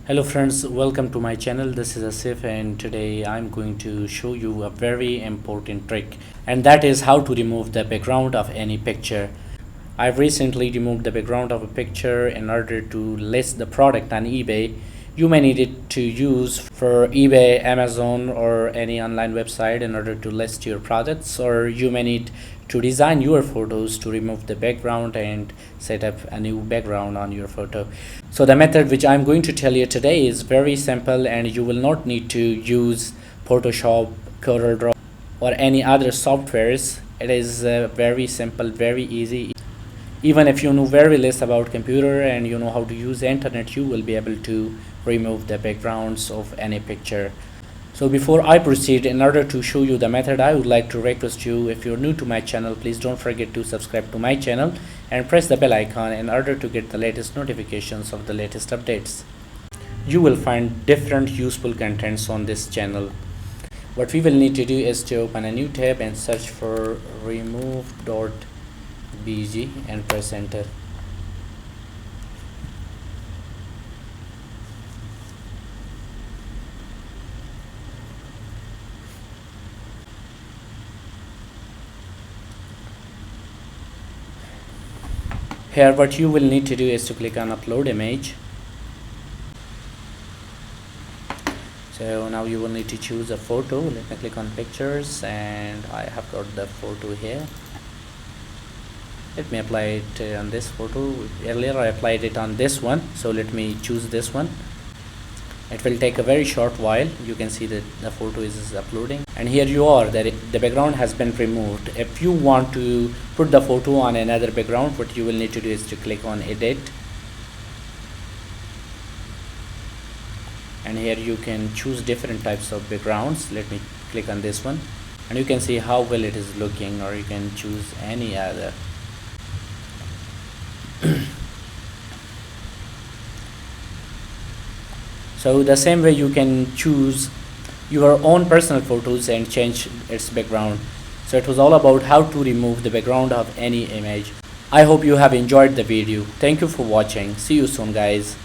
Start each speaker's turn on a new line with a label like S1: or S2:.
S1: Hello friends, welcome to my channel. This is Asif and today I'm going to show you a very important trick, and that is how to remove the background of any picture. I've recently removed the background of a picture in order to list the product on eBay. You may need it to use for eBay, Amazon or any online website in order to list your products, or you may need to design your photos to remove the background and set up a new background on your photo. So the method which I'm going to tell you today is very simple, and you will not need to use Photoshop, CorelDRAW or any other softwares. It is very simple, very easy. Even if you know very less about computer and you know how to use the internet, you will be able to remove the backgrounds of any picture. So before I proceed, in order to show you the method, I would like to request you, if you're new to my channel, please don't forget to subscribe to my channel and press the bell icon in order to get the latest notifications of the latest updates. You will find different useful contents on this channel. What we will need to do is to open a new tab and search for remove.bg and press enter. Here what you will need to do is to click on upload image. So now you will need to choose a photo. Let me click on pictures and I have got the photo here. Let me apply it on this photo. Earlier I applied it on this one, so let me choose this one. It will take a very short while. You can see that the photo is uploading, and here you are, that the background has been removed. If you want to put the photo on another background, what you will need to do is to click on edit, and here you can choose different types of backgrounds. Let me click on this one and you can see how well it is looking, or you can choose any other. So the same way you can choose your own personal photos and change its background. So it was all about how to remove the background of any image. I hope you have enjoyed the video. Thank you for watching. See you soon guys.